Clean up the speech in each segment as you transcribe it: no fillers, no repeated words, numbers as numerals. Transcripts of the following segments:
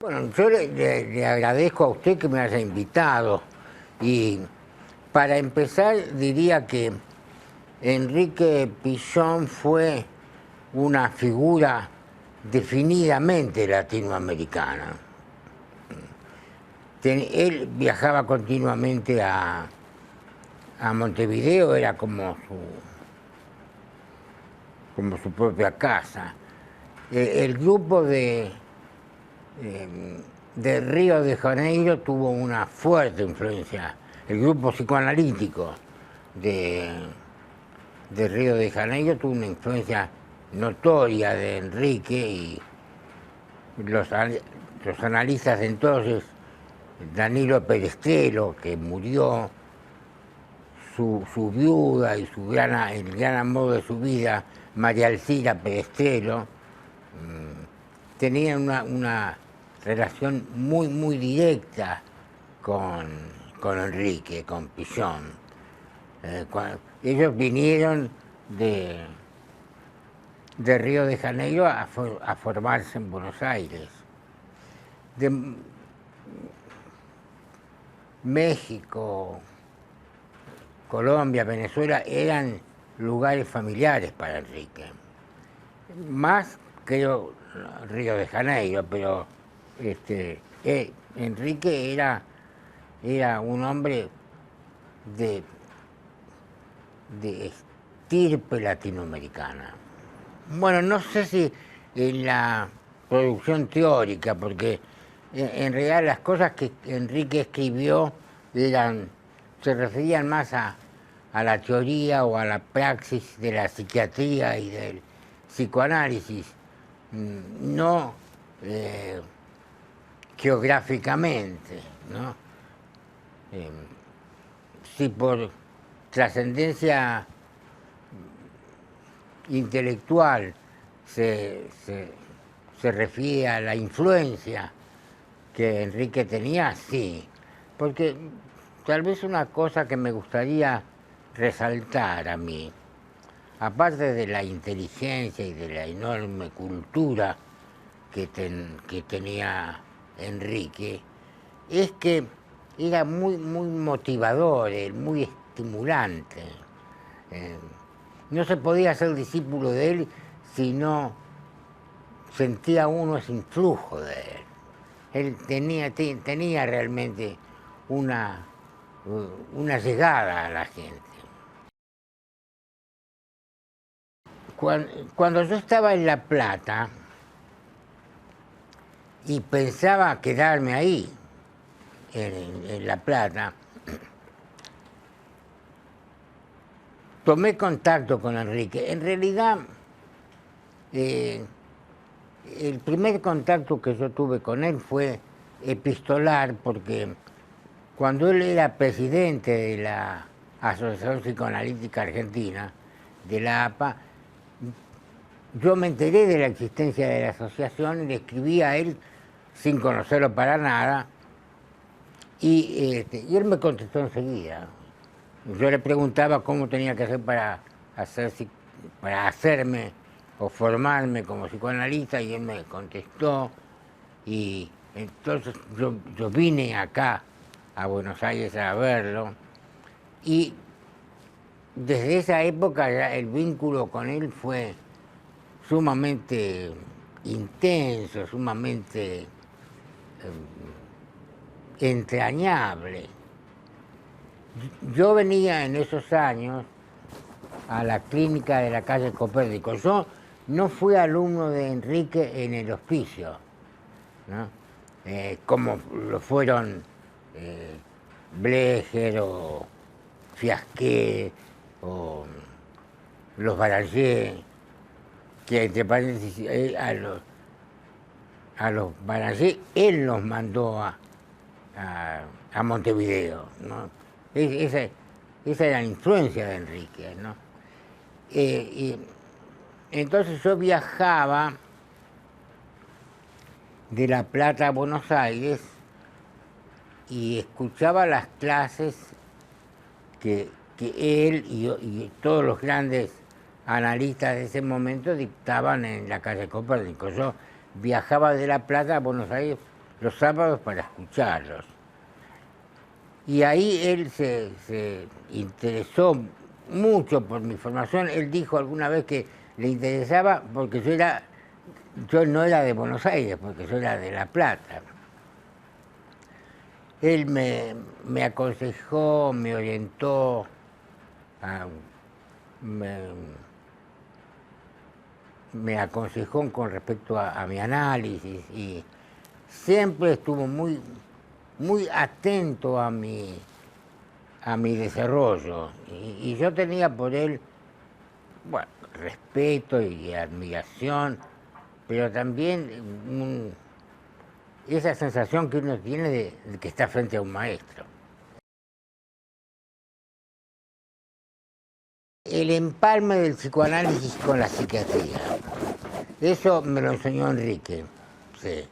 Bueno, yo le agradezco a usted que me haya invitado y para empezar diría que Enrique Pillón fue una figura definidamente latinoamericana. Él viajaba continuamente a Montevideo, era como su propia casa. El grupo de Río de Janeiro tuvo una fuerte influencia. El grupo psicoanalítico de Río de Janeiro tuvo una influencia notoria de Enrique y los analistas de entonces, Danilo Perestrello, que murió, su viuda y el gran amor de su vida, María Alcira Perestrello, tenían una relación muy directa con Enrique, con Pillón. Ellos vinieron de Río de Janeiro a formarse en Buenos Aires. De México, Colombia, Venezuela eran lugares familiares para Enrique. Más creo Río de Janeiro, pero Enrique era un hombre de estirpe latinoamericana. Bueno, no sé si en la producción teórica, porque en realidad las cosas que Enrique escribió se referían más a la teoría o a la praxis de la psiquiatría y del psicoanálisis, no geográficamente, ¿no? Si por trascendencia intelectual se refiere a la influencia que Enrique tenía, sí, porque tal vez una cosa que me gustaría resaltar a mí, aparte de la inteligencia y de la enorme cultura que tenía Enrique, es que era muy motivador, muy estimulante. No se podía ser discípulo de él si no sentía uno ese influjo de él. Él tenía realmente una llegada a la gente. Cuando yo estaba en La Plata y pensaba quedarme ahí, en La Plata, tomé contacto con Enrique. En realidad, el primer contacto que yo tuve con él fue epistolar, porque cuando él era presidente de la Asociación Psicoanalítica Argentina, de la APA, yo me enteré de la existencia de la asociación y le escribí a él sin conocerlo para nada, y él me contestó enseguida. Yo le preguntaba cómo tenía que hacer para hacerme o formarme como psicoanalista, y él me contestó, y entonces yo vine acá a Buenos Aires a verlo, y desde esa época ya el vínculo con él fue sumamente intenso, sumamente entrañable. Yo venía en esos años a la clínica de la calle Copérnico. Yo no fui alumno de Enrique en el hospicio, ¿no? Como lo fueron Blecher o Fiasquet o los Barallé, que entre paréntesis a los Barallé él los mandó a Montevideo, ¿no? Esa era la influencia de Enrique, ¿no? Y entonces yo viajaba de La Plata a Buenos Aires y escuchaba las clases que él y todos los grandes analistas de ese momento dictaban en la calle Copérnico. Yo viajaba de La Plata a Buenos Aires los sábados para escucharlos. Y ahí él se interesó mucho por mi formación. Él dijo alguna vez que le interesaba porque yo no era de Buenos Aires, porque yo era de La Plata. Él me aconsejó, me orientó, me aconsejó con respecto a mi análisis y siempre estuvo muy atento a mi desarrollo. Y yo tenía por él, bueno, respeto y admiración, pero también esa sensación que uno tiene de que está frente a un maestro. El empalme del psicoanálisis con la psiquiatría, eso me lo enseñó Enrique, sí.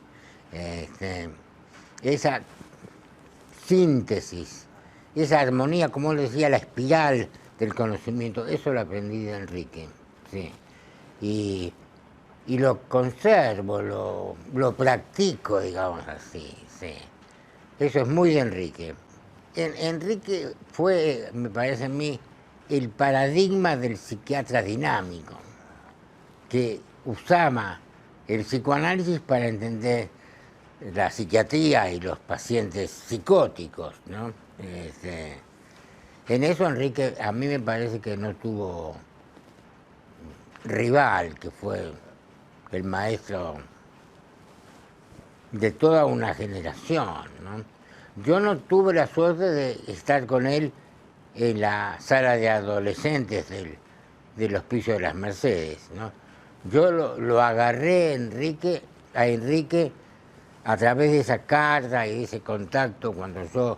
Esa síntesis, esa armonía, como él decía, la espiral del conocimiento, eso lo aprendí de Enrique, sí. Y lo conservo, lo practico, digamos así, sí. Eso es muy de Enrique. Enrique fue, me parece a mí, el paradigma del psiquiatra dinámico, que usaba el psicoanálisis para entender la psiquiatría y los pacientes psicóticos, ¿no? En eso Enrique a mí me parece que no tuvo rival, que fue el maestro de toda una generación, ¿no? Yo no tuve la suerte de estar con él en la sala de adolescentes del Hospicio de las Mercedes, ¿no? Yo lo agarré a Enrique a través de esa carta y de ese contacto cuando yo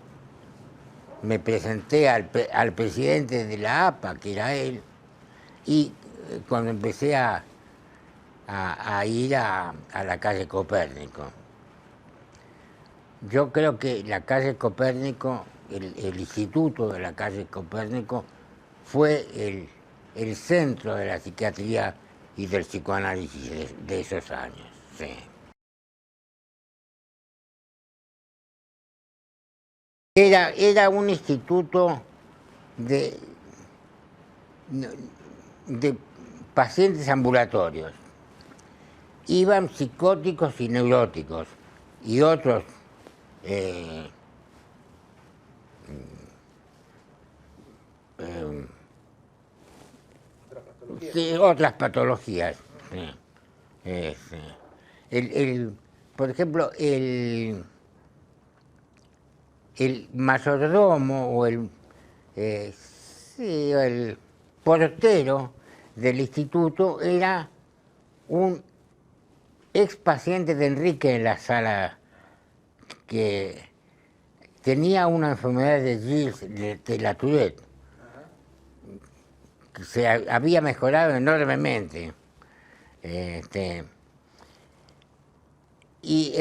me presenté al presidente de la APA, que era él, y cuando empecé a ir a la calle Copérnico. Yo creo que la calle Copérnico, el instituto de la calle Copérnico, fue el centro de la psiquiatría y del psicoanálisis de esos años, sí. Era un instituto de pacientes ambulatorios. Iban psicóticos y neuróticos y otros sí, otras patologías. Sí. Por ejemplo, el mayordomo o el portero del instituto era un ex paciente de Enrique en la sala, que tenía una enfermedad de Gilles de la Tourette, que se había mejorado enormemente. Y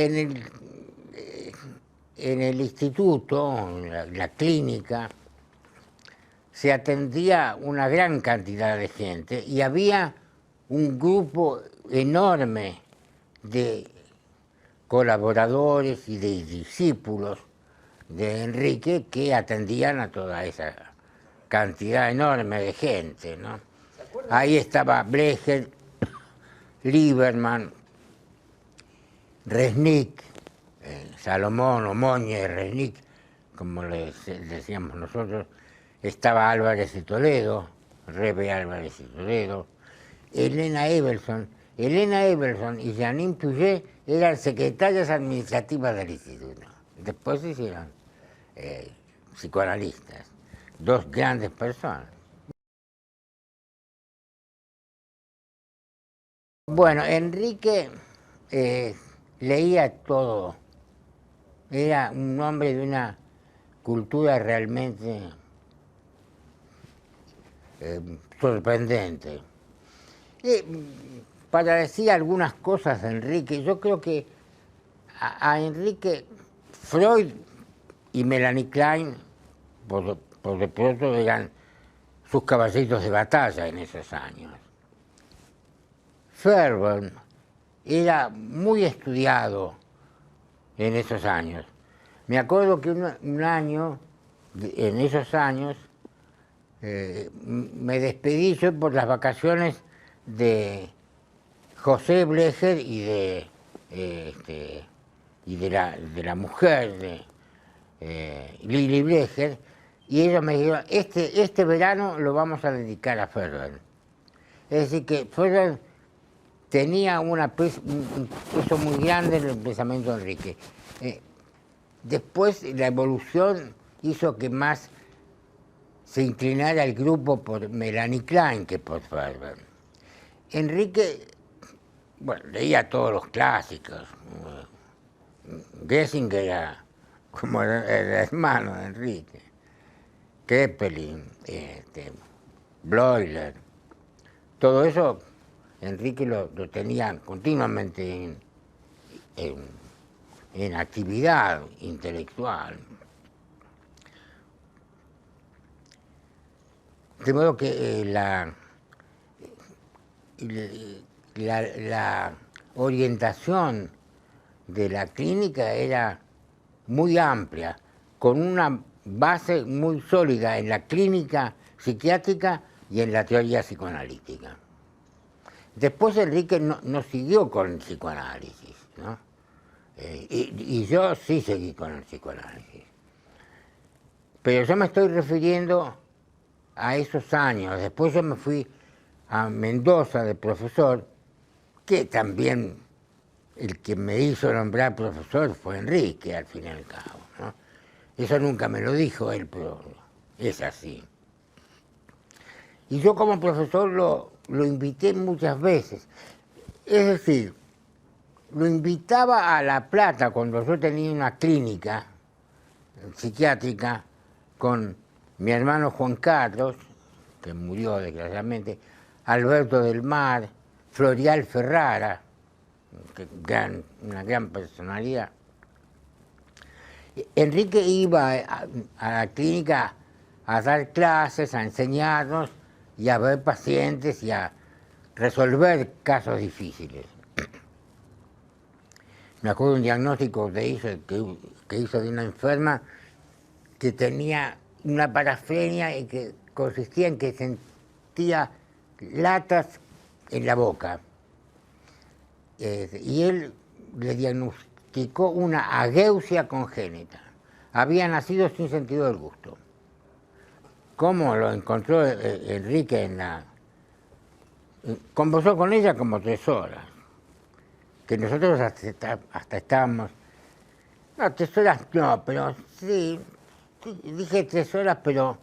en el instituto, en la clínica, se atendía una gran cantidad de gente y había un grupo enorme de colaboradores y de discípulos de Enrique que atendían a toda esa cantidad enorme de gente, ¿no? Ahí estaba Blecher, Lieberman, Resnick, Salomón, Omoña y Resnick, como decíamos nosotros. Estaba Álvarez y Toledo, Rebe Álvarez y Toledo, Elena Everson y Janine Puget eran secretarias administrativas del instituto. Después se hicieron psicoanalistas, dos grandes personas. Bueno, Enrique leía todo, era un hombre de una cultura realmente sorprendente. Para decir algunas cosas de Enrique, yo creo que a Enrique, Freud y Melanie Klein, por de pronto, eran sus caballitos de batalla en esos años. Fairbairn era muy estudiado en esos años. Me acuerdo que un año, en esos años, me despedí yo por las vacaciones de José Blecher y de la mujer de Lili Blecher, y ellos me dijeron, este verano lo vamos a dedicar a Ferrer. Es decir, que Ferrer tenía un peso muy grande en el pensamiento de Enrique. Después la evolución hizo que más se inclinara el grupo por Melanie Klein que por Ferrer. Enrique, bueno, leía todos los clásicos. Gessing era como el hermano de Enrique. Keppelin, Bleuler. Todo eso Enrique lo tenía continuamente en actividad intelectual. De modo que la orientación de la clínica era muy amplia, con una base muy sólida en la clínica psiquiátrica y en la teoría psicoanalítica. Después Enrique no siguió con el psicoanálisis, ¿no? Y yo sí seguí con el psicoanálisis. Pero yo me estoy refiriendo a esos años. Después yo me fui a Mendoza de profesor, que también el que me hizo nombrar profesor fue Enrique, al fin y al cabo, ¿no? Eso nunca me lo dijo él, pero es así. Y yo como profesor lo invité muchas veces. Es decir, lo invitaba a La Plata cuando yo tenía una clínica psiquiátrica con mi hermano Juan Carlos, que murió desgraciadamente, Alberto del Mar, Florial Ferrara, una gran personalidad. Enrique iba a la clínica a dar clases, a enseñarnos y a ver pacientes y a resolver casos difíciles. Me acuerdo un diagnóstico que hizo de una enferma que tenía una parafrenia y que consistía en que sentía latas en la boca. Y él le diagnosticó una ageusia congénita. Había nacido sin sentido del gusto. ¿Cómo lo encontró Enrique conversó con ella como 3 horas. Que nosotros hasta estábamos... No, 3 horas no, pero sí, dije 3 horas, pero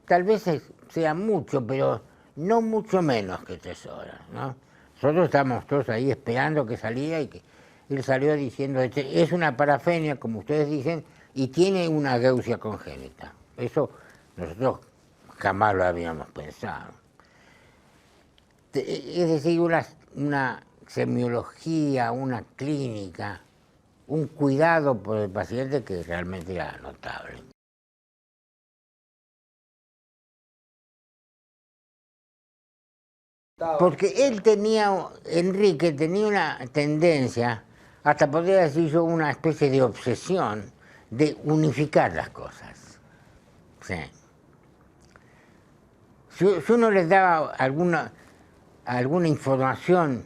tal vez sea mucho, pero no mucho menos que 3 horas, ¿no? Nosotros estábamos todos ahí esperando que saliera y que él salió diciendo, es una parafenia, como ustedes dicen, y tiene una ageusia congénita. Eso nosotros jamás lo habíamos pensado. Es decir, una semiología, una clínica, un cuidado por el paciente que realmente era notable. Porque Enrique tenía una tendencia, hasta podría decir yo, una especie de obsesión de unificar las cosas. Sí. Si uno les daba alguna información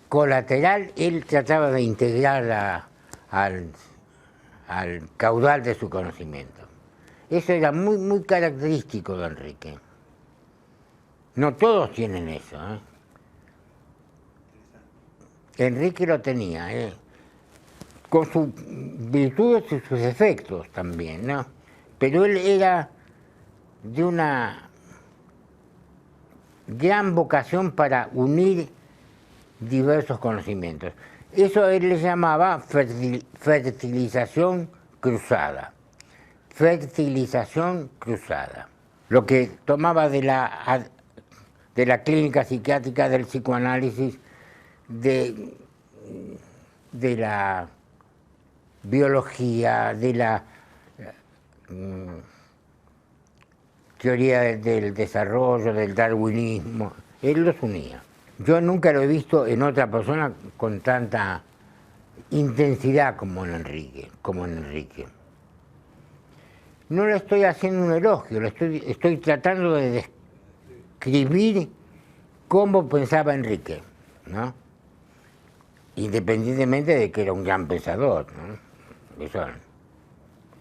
colateral, él trataba de integrarla al caudal de su conocimiento. Eso era muy, muy característico de Enrique. No todos tienen eso, ¿eh? Enrique lo tenía, con sus virtudes y sus defectos también, ¿no? Pero él era de una gran vocación para unir diversos conocimientos. Eso él le llamaba fertilización cruzada. Fertilización cruzada. Lo que tomaba de la clínica psiquiátrica, del psicoanálisis, de la biología, de la teoría del desarrollo, del darwinismo, él los unía. Yo nunca lo he visto en otra persona con tanta intensidad como en Enrique. No le estoy haciendo un elogio, estoy tratando de describir cómo pensaba Enrique, ¿no? Independientemente de que era un gran pensador, ¿no? Eso,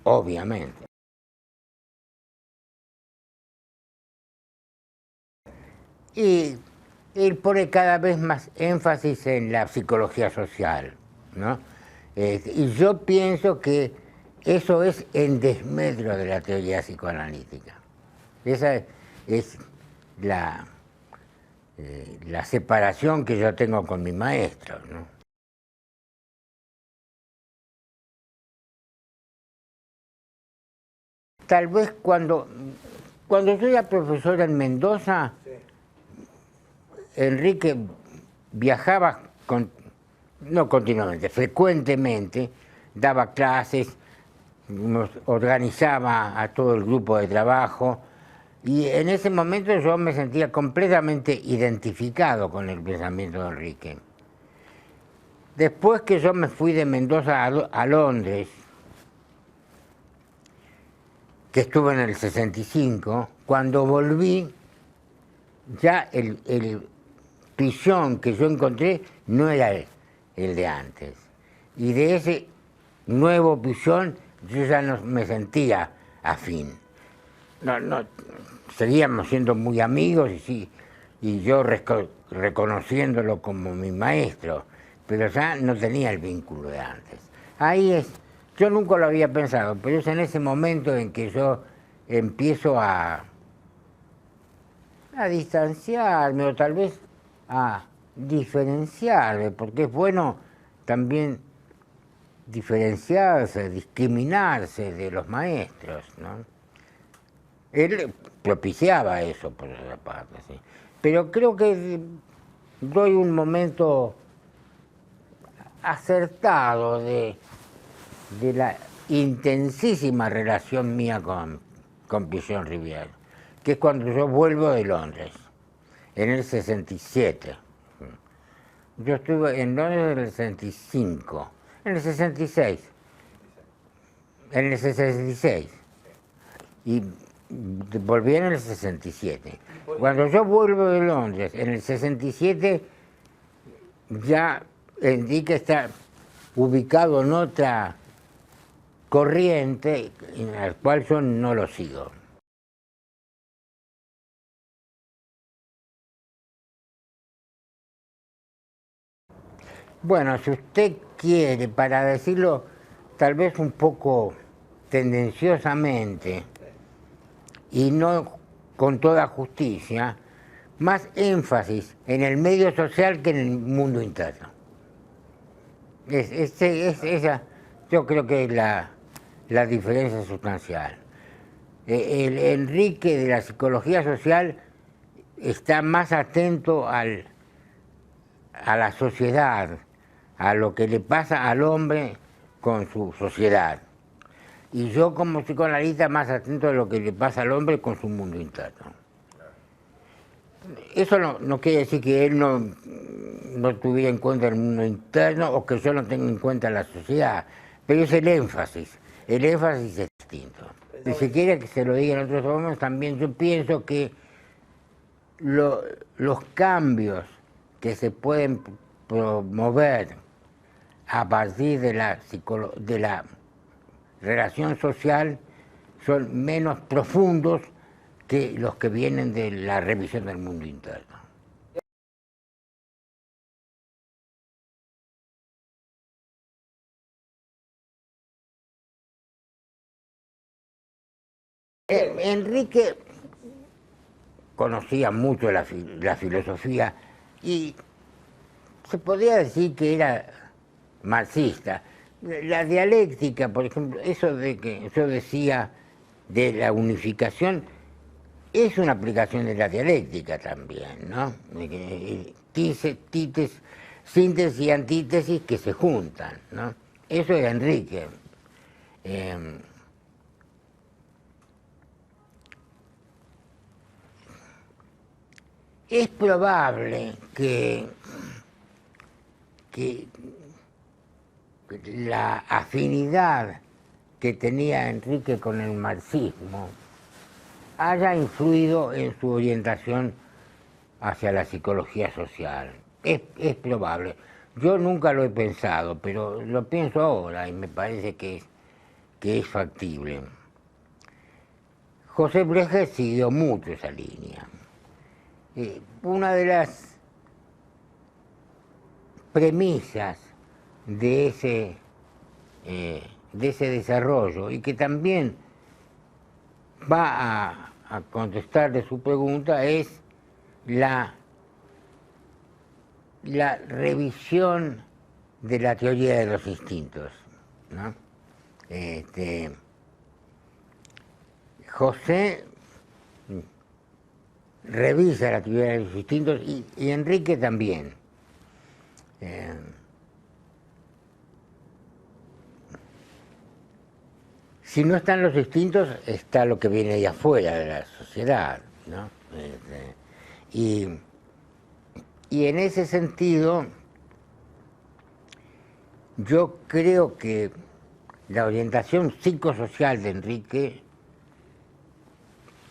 obviamente. Y él pone cada vez más énfasis en la psicología social, ¿no? Y yo pienso que eso es en desmedro de la teoría psicoanalítica. Esa es la separación que yo tengo con mi maestro, ¿no? Tal vez cuando yo era profesor en Mendoza, sí. Enrique viajaba, no continuamente, frecuentemente, daba clases, nos organizaba a todo el grupo de trabajo, y en ese momento yo me sentía completamente identificado con el pensamiento de Enrique. Después que yo me fui de Mendoza a Londres, que estuve en el 65, cuando volví, ya el Pisón que yo encontré no era el de antes. Y de ese nuevo Pisón yo ya no me sentía afín. No, seguíamos siendo muy amigos y yo reconociéndolo como mi maestro, pero ya no tenía el vínculo de antes. Ahí es, yo nunca lo había pensado, pero es en ese momento en que yo empiezo a distanciarme o tal vez a diferenciarme, porque es bueno también diferenciarse, discriminarse de los maestros, ¿no? Él propiciaba eso por otra parte, sí. Pero creo que doy un momento acertado de la intensísima relación mía con Pisón Rivière, que es cuando yo vuelvo de Londres, en el 67. Yo estuve en Londres en el 65, en el 66, en el 66, y volví en el 67. Cuando yo vuelvo de Londres, en el 67, ya Enrique está ubicado en otra corriente en la cual yo no lo sigo. Bueno, si usted quiere, para decirlo tal vez un poco tendenciosamente y no con toda justicia, más énfasis en el medio social que en el mundo interno. Esa, yo creo que es la diferencia sustancial. El Enrique de la psicología social está más atento a la sociedad, a lo que le pasa al hombre con su sociedad. Y yo como psicoanalista más atento a lo que le pasa al hombre con su mundo interno. Eso no quiere decir que él no tuviera en cuenta el mundo interno o que yo no tenga en cuenta la sociedad, pero es el énfasis es distinto. Y si quiere que se lo diga en otros momentos, también yo pienso que los cambios que se pueden promover a partir de la relación social son menos profundos que los que vienen de la revisión del mundo interno. Enrique conocía mucho la filosofía y se podría decir que era marxista. La dialéctica, por ejemplo, eso de que yo decía de la unificación, es una aplicación de la dialéctica también, ¿no? Síntesis y antítesis que se juntan, ¿no? Eso era Enrique. Es probable que la afinidad que tenía Enrique con el marxismo haya influido en su orientación hacia la psicología social. Es probable. Yo nunca lo he pensado, pero lo pienso ahora y me parece que es factible. José Breger siguió mucho esa línea. Una de las premisas de ese desarrollo, y que también va a contestarle su pregunta, es la revisión de la teoría de los instintos, ¿no? José revisa la teoría de los instintos y Enrique también. Si no están los instintos, está lo que viene de afuera de la sociedad, ¿no? Y en ese sentido, yo creo que la orientación psicosocial de Enrique,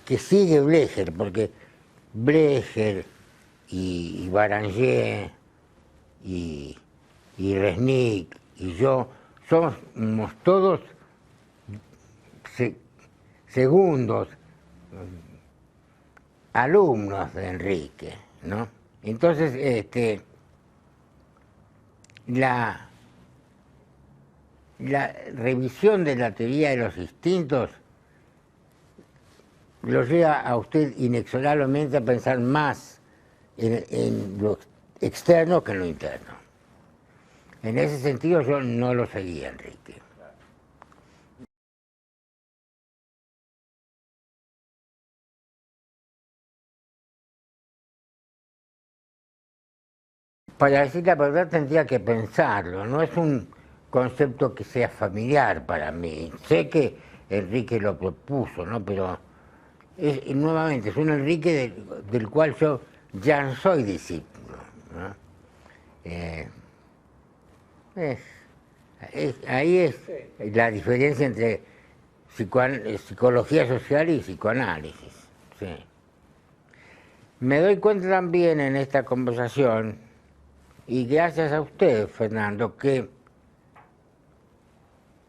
que sigue Breger, porque Breger y Baranger y Resnick y yo somos todos segundos alumnos de Enrique, ¿no? Entonces, la revisión de la teoría de los instintos lo lleva a usted inexorablemente a pensar más en lo externo que en lo interno. En ese sentido yo no lo seguía, Enrique. Para decir la verdad tendría que pensarlo, no es un concepto que sea familiar para mí. Sé que Enrique lo propuso, ¿no? Pero nuevamente es un Enrique del cual yo ya no soy discípulo, ¿no? Ahí es la diferencia entre psicología social y psicoanálisis. Sí. Me doy cuenta también en esta conversación, y gracias a usted, Fernando, que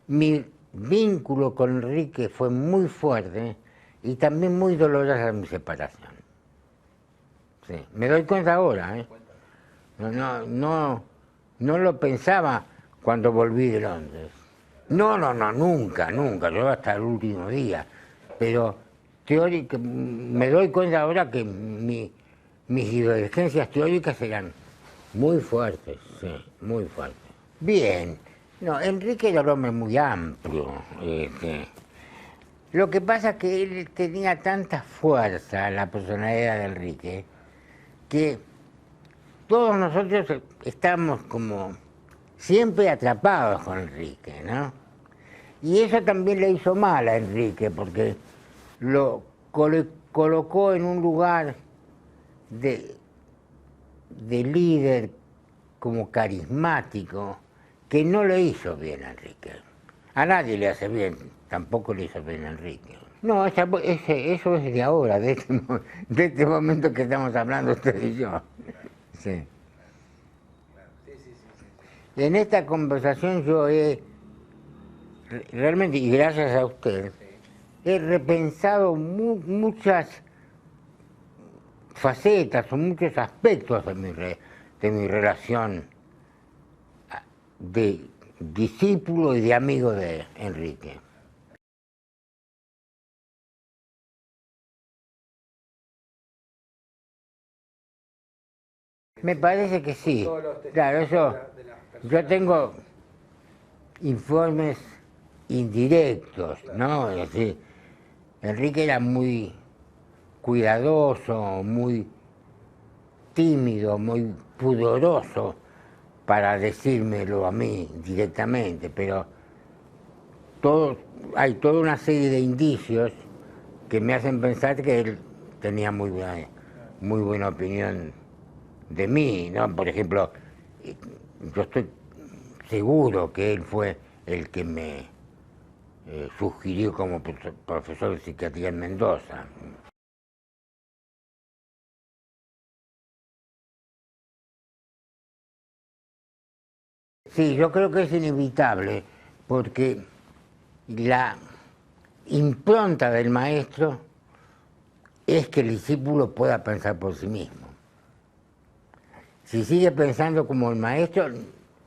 mi vínculo con Enrique fue muy fuerte y también muy dolorosa mi separación. Sí. Me doy cuenta ahora, ¿eh? No lo pensaba cuando volví de Londres. No, nunca, yo hasta el último día. Pero me doy cuenta ahora que mis divergencias teóricas eran muy fuertes, sí, muy fuertes. Bien, no, Enrique era un hombre muy amplio. Lo que pasa es que él tenía tanta fuerza, la personalidad de Enrique, que todos nosotros estamos como siempre atrapados con Enrique, ¿no? Y eso también le hizo mal a Enrique, porque lo colocó en un lugar de líder como carismático, que no le hizo bien a Enrique. A nadie le hace bien, tampoco le hizo bien a Enrique. No, eso es de ahora, de este momento que estamos hablando usted y yo. Sí. En esta conversación yo realmente, y gracias a usted, he repensado muchas facetas o muchos aspectos de mi relación de discípulo y de amigo de Enrique. Me parece que sí. Claro, eso. Yo tengo informes indirectos, ¿no? Es decir, Enrique era muy cuidadoso, muy tímido, muy pudoroso para decírmelo a mí directamente, pero hay toda una serie de indicios que me hacen pensar que él tenía muy buena opinión de mí, ¿no? Por ejemplo, yo estoy seguro que él fue el que me sugirió como profesor de psiquiatría en Mendoza. Sí, yo creo que es inevitable, porque la impronta del maestro es que el discípulo pueda pensar por sí mismo. Si sigue pensando como el maestro,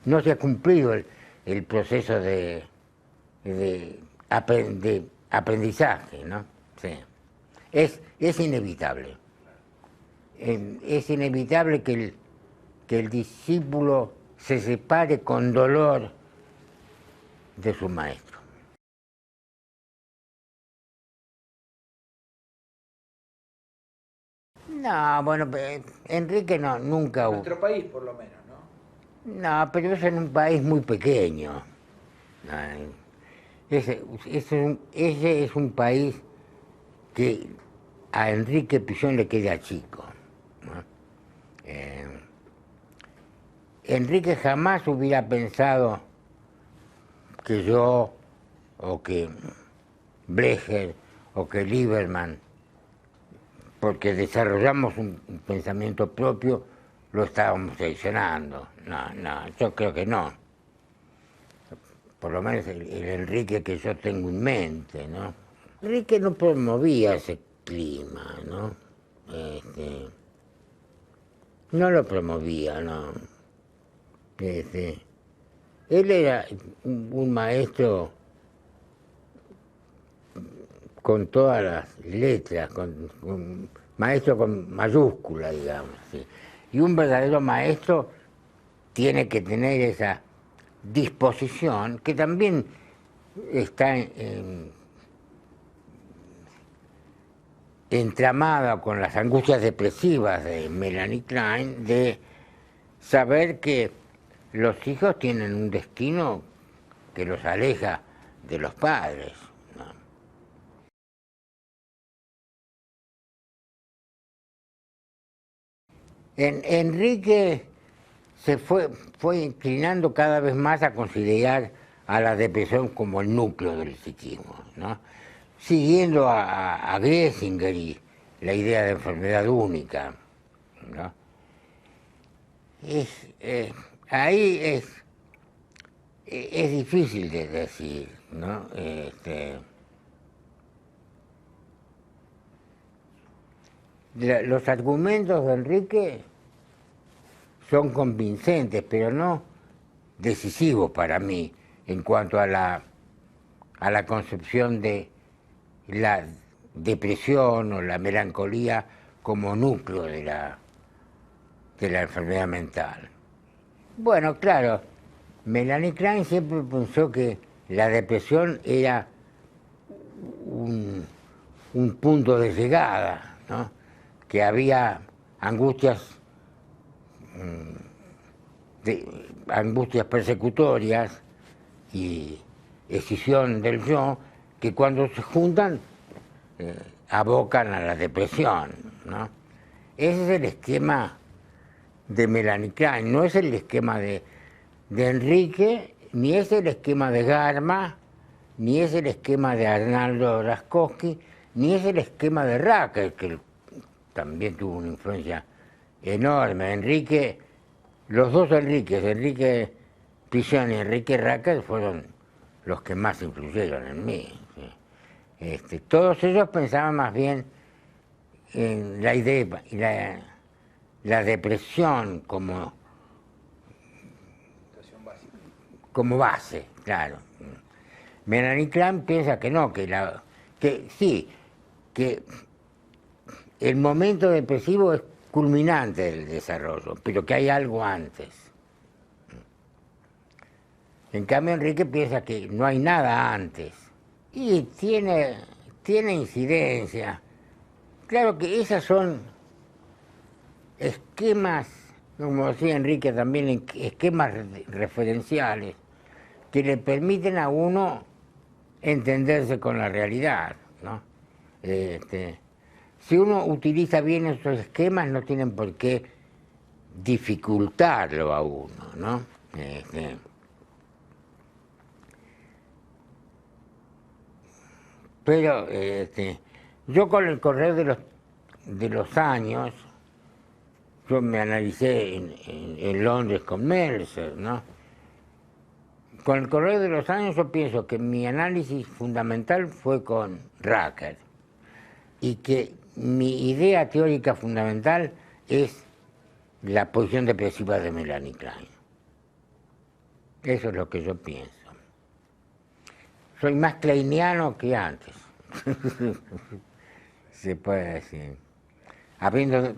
no se ha cumplido el proceso de aprendizaje, ¿no? Sí. Es inevitable. Es inevitable que el discípulo se separe con dolor de su maestro. No, bueno, Enrique no, nunca... En nuestro país, por lo menos, ¿no? No, pero es en un país muy pequeño. Ese es un país que a Enrique Pillón le queda chico, ¿no? Enrique jamás hubiera pensado que yo, o que Brecher, o que Lieberman, porque desarrollamos un pensamiento propio, lo estábamos traicionando. No, yo creo que no. Por lo menos el Enrique que yo tengo en mente, ¿no? Enrique no promovía ese clima, ¿no? No lo promovía, no. Él era un maestro con todas las letras, maestro con mayúscula, digamos. ¿Sí? Y un verdadero maestro tiene que tener esa disposición que también está entramada con las angustias depresivas de Melanie Klein, de saber que los hijos tienen un destino que los aleja de los padres, ¿no? Enrique se fue inclinando cada vez más a considerar a la depresión como el núcleo del psiquismo, ¿no? Siguiendo a Glessinger y la idea de enfermedad única, ¿no? Ahí es difícil de decir, ¿no? Los argumentos de Enrique son convincentes, pero no decisivos para mí en cuanto a la concepción de la depresión o la melancolía como núcleo de la enfermedad mental. Bueno, claro, Melanie Klein siempre pensó que la depresión era un punto de llegada, ¿no? Que había angustias persecutorias y escisión del yo, que cuando se juntan abocan a la depresión, ¿no? Ese es el esquema de Melanie Klein, no es el esquema de Enrique, ni es el esquema de Garma, ni es el esquema de Arnaldo Raskowski, ni es el esquema de Racker, que también tuvo una influencia enorme. Enrique, los dos Enriques, Enrique Pillón y Enrique Racker, fueron los que más influyeron en mí. ¿Sí? Todos ellos pensaban más bien en la idea, la depresión como base, claro. Melanie Klein piensa que no, que sí, que el momento depresivo es culminante del desarrollo, pero que hay algo antes. En cambio, Enrique piensa que no hay nada antes. Y tiene incidencia. Claro que esas son esquemas, como decía Enrique también, esquemas referenciales que le permiten a uno entenderse con la realidad, ¿no? Si uno utiliza bien esos esquemas, no tienen por qué dificultarlo a uno, ¿no? Pero yo con el correr de los años, yo me analicé en Londres con Mercer, ¿no? Con el correr de los años yo pienso que mi análisis fundamental fue con Rucker y que mi idea teórica fundamental es la posición depresiva de Melanie Klein. Eso es lo que yo pienso. Soy más kleiniano que antes, se puede decir, habiendo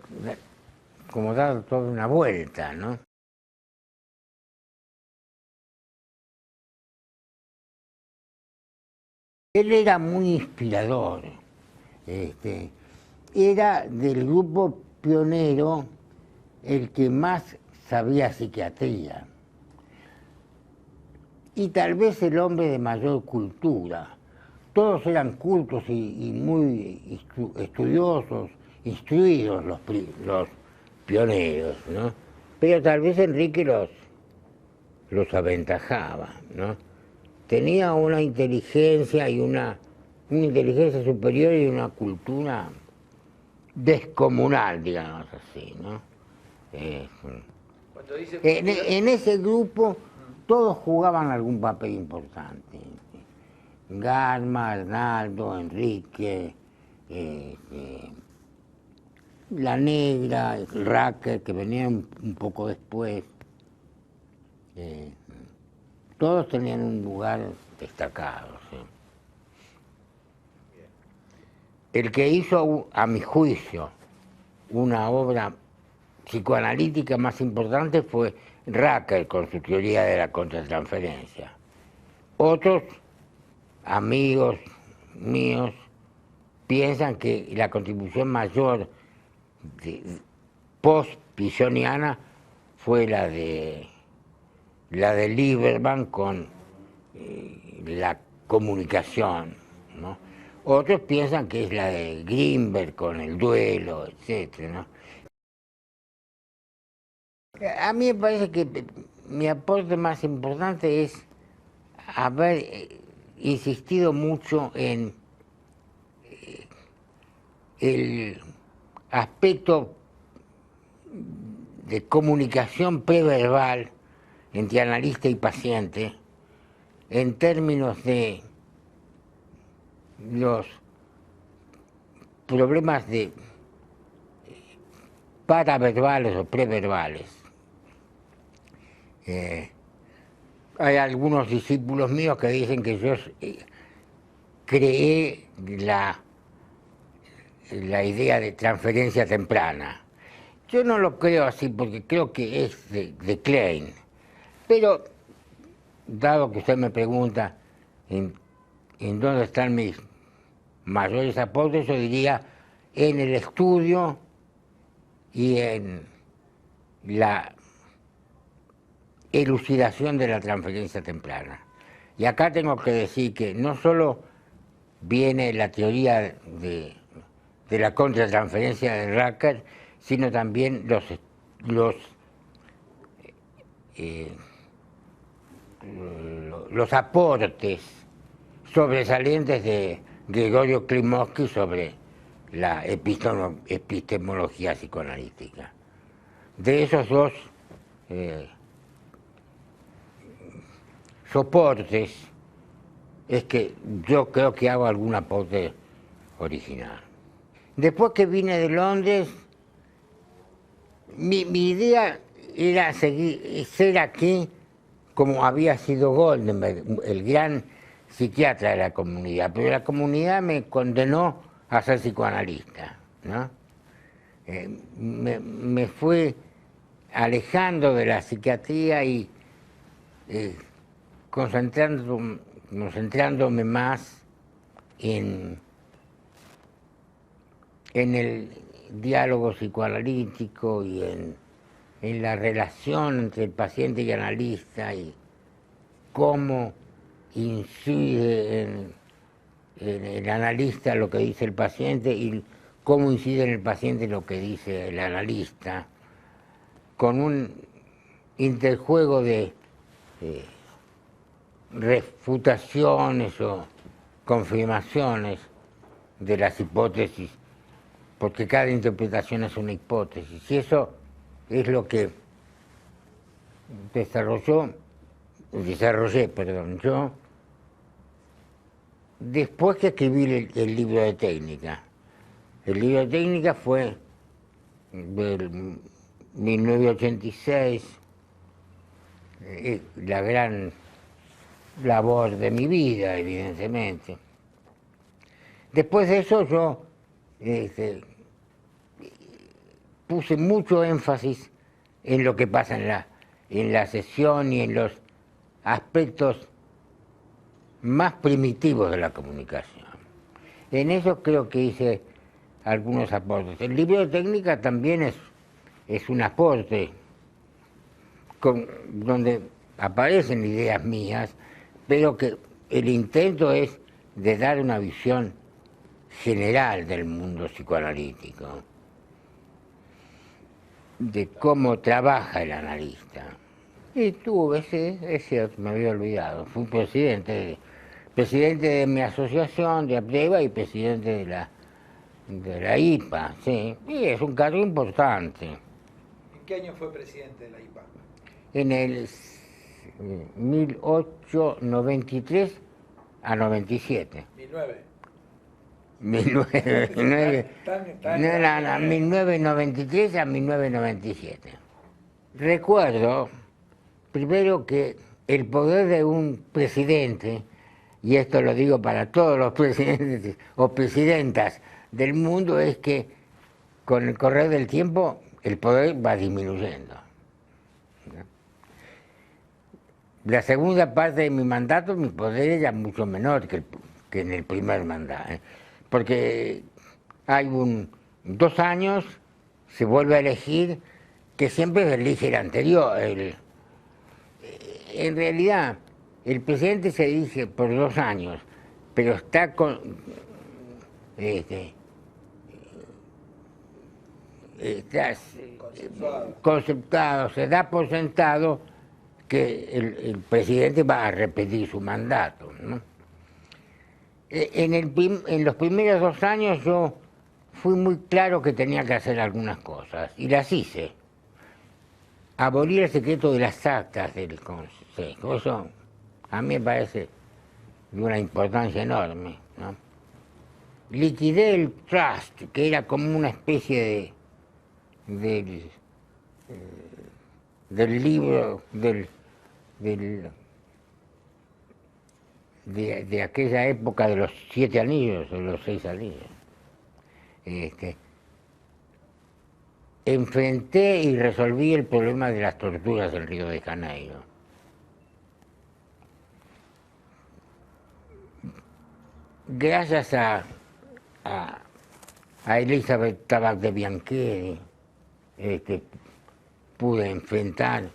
como dado toda una vuelta, ¿no? Él era muy inspirador, era del grupo pionero el que más sabía psiquiatría y tal vez el hombre de mayor cultura. Todos eran cultos y muy estudiosos, instruidos los pioneros, ¿no? Pero tal vez Enrique los aventajaba, ¿no? Tenía una inteligencia y una inteligencia superior y una cultura descomunal, digamos así, ¿no? En ese grupo todos jugaban algún papel importante. Garma, Arnaldo, Enrique, La Negra, Rucker, que venía un poco después. Todos tenían un lugar destacado. ¿Sí? El que hizo, a mi juicio, una obra psicoanalítica más importante fue Rucker con su teoría de la contratransferencia. Otros amigos míos piensan que la contribución mayor post-pisoniana fue la de Lieberman con la comunicación, ¿no? Otros piensan que es la de Grinberg con el duelo, etc., ¿no? A mí me parece que mi aporte más importante es haber insistido mucho en el aspecto de comunicación preverbal entre analista y paciente en términos de los problemas de paraverbales o preverbales. Hay algunos discípulos míos que dicen que yo creé la idea de transferencia temprana. Yo no lo creo así porque creo que es de Klein. Pero, dado que usted me pregunta en dónde están mis mayores aportes, yo diría en el estudio y en la elucidación de la transferencia temprana. Y acá tengo que decir que no solo viene la teoría de la contratransferencia de Rucker, sino también los aportes sobresalientes de Gregorio Klimovsky sobre la epistemología psicoanalítica. De esos dos soportes es que yo creo que hago algún aporte original. Después que vine de Londres, mi idea era ser aquí como había sido Goldenberg, el gran psiquiatra de la comunidad, pero la comunidad me condenó a ser psicoanalista, ¿no? Me fue alejando de la psiquiatría y concentrándome más en el diálogo psicoanalítico y en la relación entre el paciente y el analista y cómo incide en el analista lo que dice el paciente y cómo incide en el paciente lo que dice el analista, con un interjuego de refutaciones o confirmaciones de las hipótesis, porque cada interpretación es una hipótesis, y eso es lo que desarrollé, yo, después que escribí el libro de técnica. El libro de técnica fue del 1986, la gran labor de mi vida, evidentemente. Después de eso yo puse mucho énfasis en lo que pasa en la sesión y en los aspectos más primitivos de la comunicación. En eso creo que hice algunos aportes. El libro de técnica también es un aporte donde aparecen ideas mías, pero que el intento es de dar una visión general del mundo psicoanalítico, de cómo trabaja el analista. Y tuve, sí, es cierto, me había olvidado, fui presidente de mi asociación de APDEVA y presidente de la IPA, sí, y es un cargo importante. ¿En qué año fue presidente de la IPA? En el 1893 a 97. 1993 a 1997. Recuerdo, primero, que el poder de un presidente, y esto lo digo para todos los presidentes o presidentas del mundo, es que con el correr del tiempo el poder va disminuyendo. La segunda parte de mi mandato, mi poder era mucho menor que en el primer mandato, porque hay 2 años, se vuelve a elegir, que siempre se elige el anterior. En realidad, el presidente se elige por 2 años, pero está conceptuado, se da por sentado que el presidente va a repetir su mandato, ¿no? En los primeros 2 años yo fui muy claro que tenía que hacer algunas cosas, y las hice. Abolir el secreto de las actas del Consejo, eso a mí me parece de una importancia enorme, ¿no? Liquidé el trust, que era como una especie del libro, de aquella época de los 7 anillos, o los 6 anillos. Enfrenté y resolví el problema de las torturas en Río de Janeiro. Gracias a Elizabeth Tabac de Biancheri, pude enfrentar,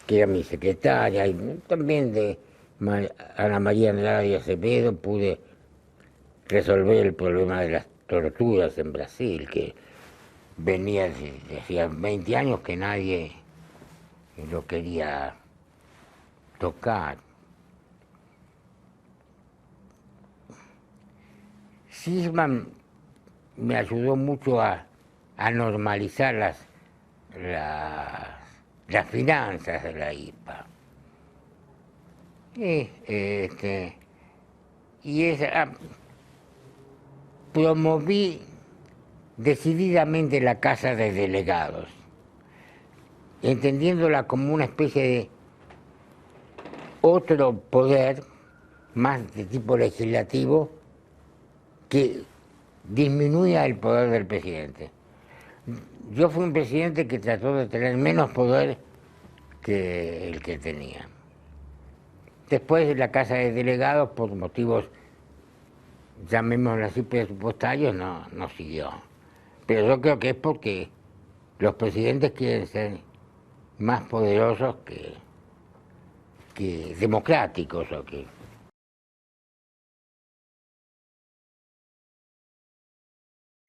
que era mi secretaria, y también de Ana María Andrade y Acevedo, pude resolver el problema de las torturas en Brasil, que venía desde hacía 20 años que nadie lo quería tocar. Sisman me ayudó mucho a normalizar las finanzas de la IPA. Promoví decididamente la Casa de Delegados, entendiéndola como una especie de otro poder, más de tipo legislativo, que disminuía el poder del presidente. Yo fui un presidente que trató de tener menos poder que el que tenía. Después la Casa de Delegados, por motivos, llamémoslo así, presupuestarios, no siguió. Pero yo creo que es porque los presidentes quieren ser más poderosos que democráticos o que...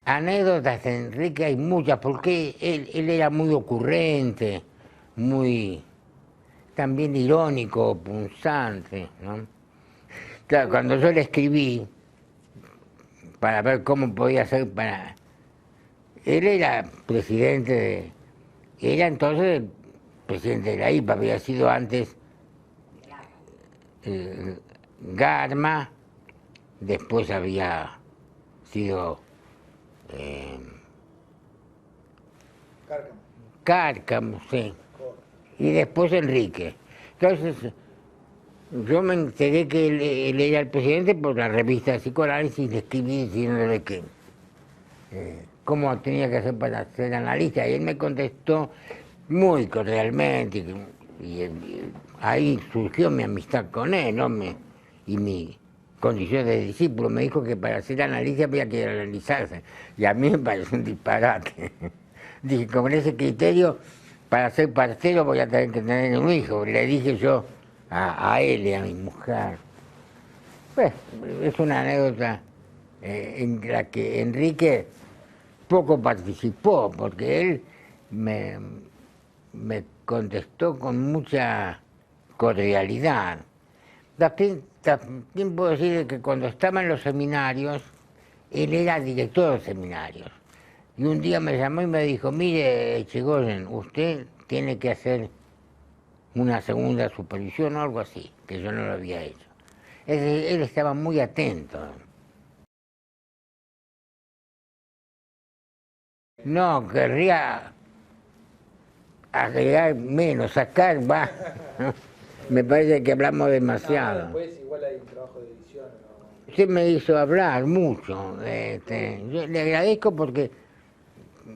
Anécdotas de Enrique hay muchas, porque él era muy ocurrente, muy también irónico, punzante, ¿no? Claro, cuando yo le escribí para ver cómo podía ser para... Él era presidente de... Era entonces presidente de la IPA, había sido antes Garma, después había sido Cárcamo. Cárcamo, sí, y después Enrique. Entonces, yo me enteré que él era el presidente por la revista de Psicoanálisis, le escribí diciéndole que cómo tenía que hacer para ser analista, y él me contestó muy cordialmente, y ahí surgió mi amistad con él, ¿no? Y mi condición de discípulo. Me dijo que para ser analista había que analizarse, y a mí me parece un disparate. Dije, con ese criterio, para ser partero voy a tener que tener un hijo. Le dije yo a él y a mi mujer. Pues, es una anécdota en la que Enrique poco participó, porque él me contestó con mucha cordialidad. También puedo decir que cuando estaba en los seminarios, él era director de seminarios. Y un día me llamó y me dijo, mire, Echegoyen, usted tiene que hacer una segunda supervisión o algo así, que yo no lo había hecho. Él estaba muy atento. No, querría agregar menos, sacar más. Me parece que hablamos demasiado. Después igual hay un trabajo de edición, ¿no? Usted me hizo hablar mucho. Yo le agradezco porque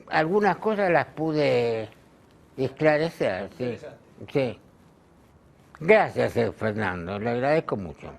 algunas cosas las pude esclarecer. Sí, sí. Gracias, Fernando, le agradezco mucho.